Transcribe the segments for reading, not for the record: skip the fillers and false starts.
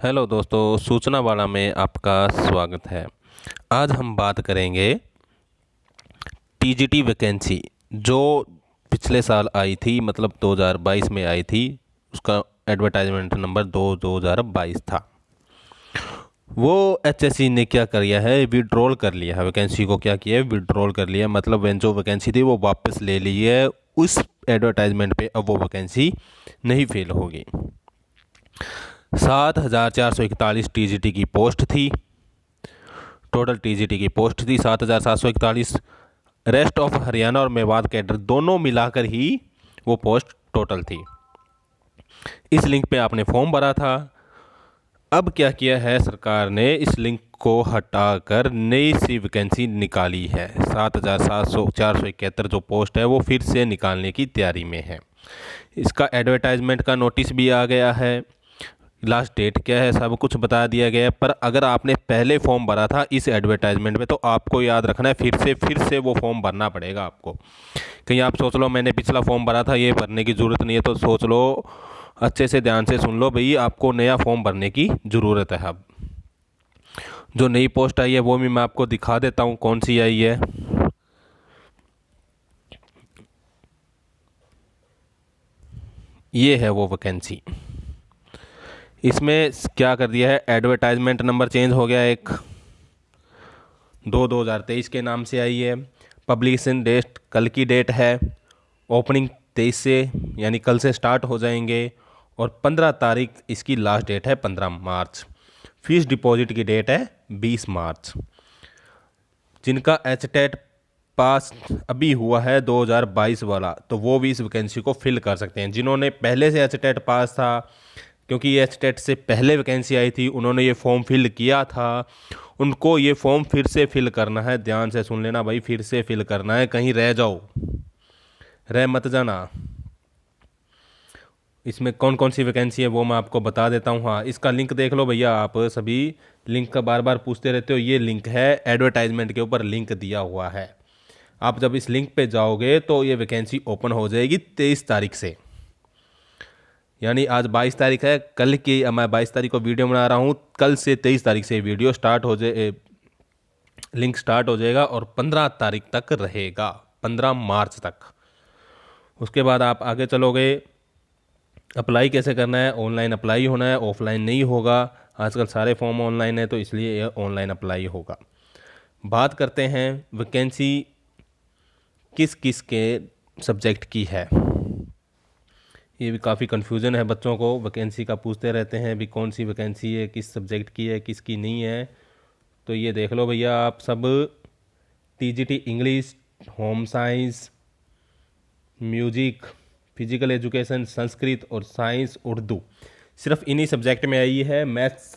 Hello दोस्तों, सूचना वाला में आपका स्वागत है। आज हम बात करेंगे टीजीटी वैकेंसी जो पिछले साल आई थी, मतलब 2022 में आई थी। उसका एडवर्टाइजमेंट नंबर 2022 था। वो एचएससी ने क्या किया है, विड्रॉल कर लिया है वैकेंसी को। क्या किया है, विड्रॉल कर लिया, मतलब वह जो वैकेंसी थी वो वापस ले ली है। उस एडवर्टाइजमेंट पे अब वो वैकेंसी नहीं फिल होगी। 7,441 टीजीटी की पोस्ट थी। टोटल टीजीटी की पोस्ट थी 7,741। रेस्ट ऑफ हरियाणा और मेवात कैडर दोनों मिलाकर ही वो पोस्ट टोटल थी। इस लिंक पे आपने फॉर्म भरा था। अब क्या किया है सरकार ने, इस लिंक को हटाकर नई सी वैकेंसी निकाली है। 7,471 जो पोस्ट है वो फिर से निकालने की तैयारी में है। इसका एडवर्टाइजमेंट का नोटिस भी आ गया है। लास्ट डेट क्या है सब कुछ बता दिया गया है। पर अगर आपने पहले फॉर्म भरा था इस एडवर्टाइजमेंट में तो आपको याद रखना है, फिर से वो फॉर्म भरना पड़ेगा आपको। कहीं आप सोच लो मैंने पिछला फॉर्म भरा था, ये भरने की ज़रूरत नहीं है, तो सोच लो, अच्छे से ध्यान से सुन लो भाई, आपको नया फॉर्म भरने की ज़रूरत है। अब जो नई पोस्ट आई है वो भी मैं आपको दिखा देता हूँ कौन सी आई है। ये है वो वैकेंसी। इसमें क्या कर दिया है, एडवर्टाइजमेंट नंबर चेंज हो गया, एक 2023 के नाम से आई है। पब्लिकेशन डेट कल की डेट है। ओपनिंग 23 से यानी कल से स्टार्ट हो जाएंगे और 15 तारीख इसकी लास्ट डेट है, 15 मार्च। फीस डिपॉजिट की डेट है 20 मार्च। जिनका एचटेट पास अभी हुआ है 2022 वाला, तो वो भी इस वैकेंसी को फिल कर सकते हैं। जिन्होंने पहले से एचटेट पास था, क्योंकि ये एचटेट से पहले वैकेंसी आई थी, उन्होंने ये फॉर्म फिल किया था, उनको ये फॉर्म फिर से फिल करना है। ध्यान से सुन लेना भाई, फिर से फिल करना है, कहीं रह जाओ, रह मत जाना। इसमें कौन कौन सी वैकेंसी है वो मैं आपको बता देता हूँ। हाँ, इसका लिंक देख लो भैया, आप सभी लिंक का बार बार पूछते रहते हो। ये लिंक है, एडवर्टाइजमेंट के ऊपर लिंक दिया हुआ है। आप जब इस लिंक पे जाओगे तो ये वैकेंसी ओपन हो जाएगी 23 तारीख से। यानी आज 22 तारीख है, कल की मैं 22 तारीख को वीडियो बना रहा हूँ, कल से 23 तारीख से वीडियो स्टार्ट हो जाए, लिंक स्टार्ट हो जाएगा और 15 तारीख तक रहेगा, 15 मार्च तक। उसके बाद आप आगे चलोगे। अप्लाई कैसे करना है, ऑनलाइन अप्लाई होना है, ऑफलाइन नहीं होगा। आजकल सारे फॉर्म ऑनलाइन है, तो इसलिए यह ऑनलाइन अप्लाई होगा। बात करते हैं वैकेंसी किस किस के सब्जेक्ट की है। ये भी काफ़ी कन्फ्यूज़न है बच्चों को, वैकेंसी का पूछते रहते हैं भी कौन सी वैकेंसी है, किस सब्जेक्ट की है, किसकी नहीं है। तो ये देख लो भैया आप सब, TGT English, home science, music, physical education, Sanskrit और साइंस उर्दू, सिर्फ इन्हीं सब्जेक्ट में आई है। मैथ्स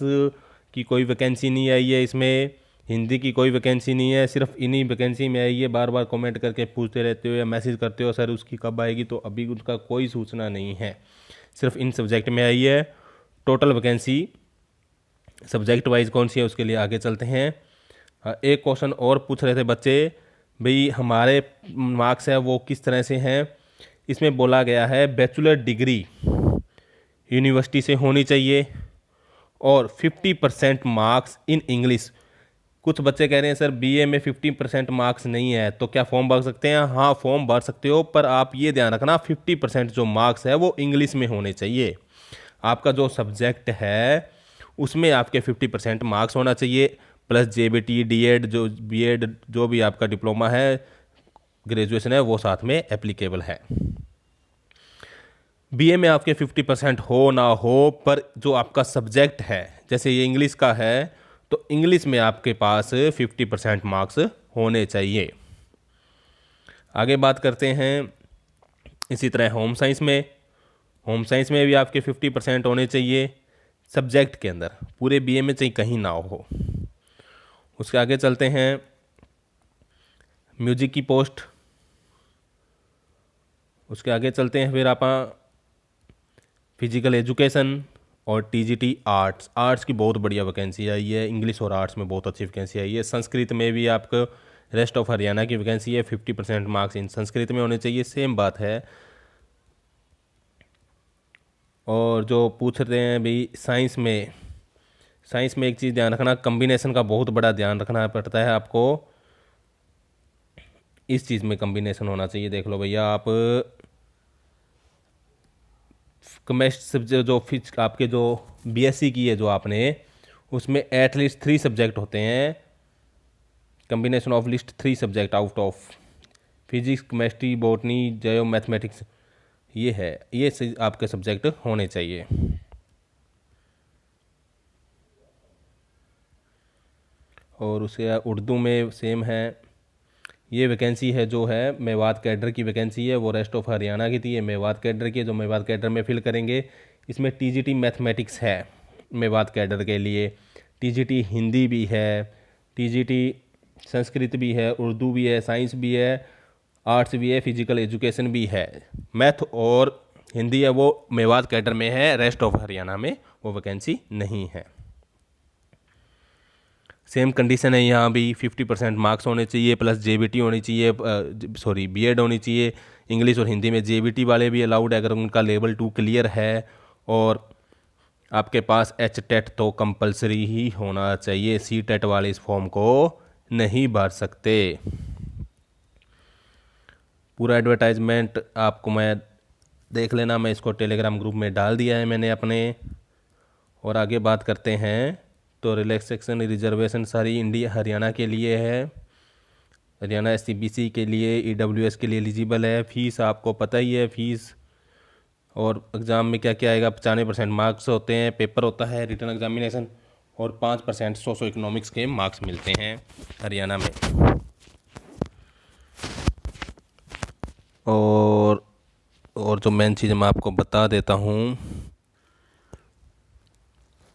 की कोई वैकेंसी नहीं आई है इसमें, हिंदी की कोई वैकेंसी नहीं है, सिर्फ इन्हीं वैकेंसी में आई है। बार बार कमेंट करके पूछते रहते हो या मैसेज करते हो सर उसकी कब आएगी, तो अभी उसका कोई सूचना नहीं है, सिर्फ इन सब्जेक्ट में आई है। टोटल वैकेंसी सब्जेक्ट वाइज कौन सी है उसके लिए आगे चलते हैं। एक क्वेश्चन और पूछ रहे थे बच्चे, भाई हमारे मार्क्स है वो किस तरह से हैं। इसमें बोला गया है बैचलर डिग्री यूनिवर्सिटी से होनी चाहिए और 50% मार्क्स इन इंग्लिश। कुछ बच्चे कह रहे हैं सर बीए में 50% मार्क्स नहीं है, तो क्या फॉर्म भर सकते हैं? हाँ, फॉर्म भर सकते हो, पर आप ये ध्यान रखना 50% जो मार्क्स है वो इंग्लिश में होने चाहिए। आपका जो सब्जेक्ट है उसमें आपके 50% मार्क्स होना चाहिए, प्लस जेबीटी, डीएड, जो बीएड, जो भी आपका डिप्लोमा है, ग्रेजुएशन है, वो साथ में एप्लीकेबल है। बीए में आपके 50% हो ना हो, पर जो आपका सब्जेक्ट है, जैसे ये इंग्लिश का है, तो इंग्लिश में आपके पास 50% मार्क्स होने चाहिए। आगे बात करते हैं इसी तरह होम साइंस में। होम साइंस में भी आपके 50% होने चाहिए सब्जेक्ट के अंदर, पूरे बीए में चाहिए कहीं ना हो। उसके आगे चलते हैं म्यूजिक की पोस्ट। उसके आगे चलते हैं फिर आप फिजिकल एजुकेशन और टीजीटी आर्ट्स। आर्ट्स की बहुत बढ़िया वैकेंसी आई है, इंग्लिश और आर्ट्स में बहुत अच्छी वैकेंसी आई है। संस्कृत में भी आपको रेस्ट ऑफ हरियाणा की वैकेंसी है, 50% मार्क्स इन संस्कृत में होने चाहिए, सेम बात है। और जो पूछ रहे हैं भाई साइंस में साइंस में एक चीज़ ध्यान रखना, कम्बिनेशन का बहुत बड़ा ध्यान रखना पड़ता है आपको। इस चीज़ में कम्बिनेशन होना चाहिए। देख लो भैया, आप केमिस्ट सब्जेक्ट जो फिजिक्स आपके जो बीएससी की है जो आपने, उसमें एटलीस्ट 3 सब्जेक्ट होते हैं। Combination of list 3 subject out of physics, chemistry, botany, जयो, मैथमेटिक्स, ये है, ये आपके सब्जेक्ट होने चाहिए। और उसे उर्दू में सेम है। ये वैकेंसी है जो है मेवात कैडर की वैकेंसी है, वो रेस्ट ऑफ हरियाणा की थी। ये मेवात कैडर की है, जो मेवात कैडर में फिल करेंगे। इसमें टीजीटी मैथमेटिक्स है मेवात कैडर के लिए, टीजीटी हिंदी भी है, टीजीटी संस्कृत भी है, उर्दू भी है, साइंस भी है, आर्ट्स भी है, फिजिकल एजुकेशन भी है। मैथ और हिंदी है वो मेवात कैडर में है, रेस्ट ऑफ हरियाणा में वो वैकेंसी नहीं है। सेम कंडीशन है यहाँ भी, 50% मार्क्स होने चाहिए, प्लस जेबीटी होनी चाहिए, सॉरी बीएड होनी चाहिए। इंग्लिश और हिंदी में जेबीटी वाले भी अलाउड है अगर उनका लेवल 2 क्लियर है। और आपके पास एच टेट तो कंपलसरी ही होना चाहिए, सी टेट वाले इस फॉर्म को नहीं भर सकते। पूरा एडवर्टाइजमेंट आपको मैं देख लेना, मैं इसको टेलीग्राम ग्रुप में डाल दिया है मैंने अपने। और आगे बात करते हैं तो रिलैक्सेशन रिजर्वेशन सारी इंडिया हरियाणा के लिए है। हरियाणा एससीबीसी के लिए, ईडब्ल्यूएस के लिए एलिजिबल है। फीस आपको पता ही है, फीस और एग्ज़ाम में क्या क्या आएगा। 95% मार्क्स होते हैं, पेपर होता है रिटर्न एग्जामिनेशन, और 5% सोशो इकोनॉमिक्स के मार्क्स मिलते हैं हरियाणा में। और जो मेन चीज़ मैं आपको बता देता हूँ,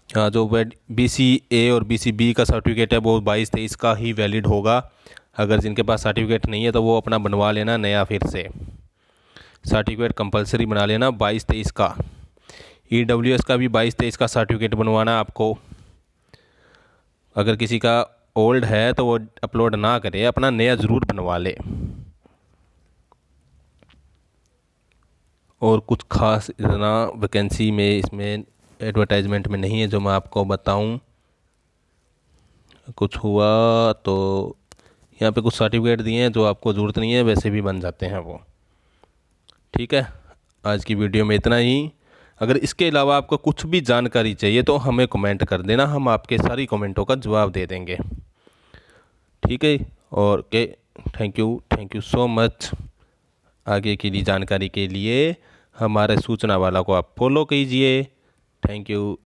हाँ, जो BCA और BCB का सर्टिफिकेट है वो 22-23 का ही वैलिड होगा। अगर जिनके पास सर्टिफिकेट नहीं है तो वो अपना बनवा लेना नया, फिर से सर्टिफिकेट कंपलसरी बना लेना 22-23 का। EWS का भी 22-23 का सर्टिफिकेट बनवाना आपको। अगर किसी का ओल्ड है तो वो अपलोड ना करे, अपना नया ज़रूर बनवा ले। और कुछ खास इतना वैकेंसी में इसमें एडवर्टाइजमेंट में नहीं है जो मैं आपको बताऊं। कुछ हुआ तो यहाँ पे कुछ सर्टिफिकेट दिए हैं जो आपको ज़रूरत नहीं है, वैसे भी बन जाते हैं वो। ठीक है, आज की वीडियो में इतना ही। अगर इसके अलावा आपको कुछ भी जानकारी चाहिए तो हमें कमेंट कर देना, हम आपके सारी कमेंटों का जवाब दे देंगे। ठीक है, और के थैंक यू सो मच। आगे की जानकारी के लिए हमारे सूचना वाला को आप फॉलो कीजिए। Thank you.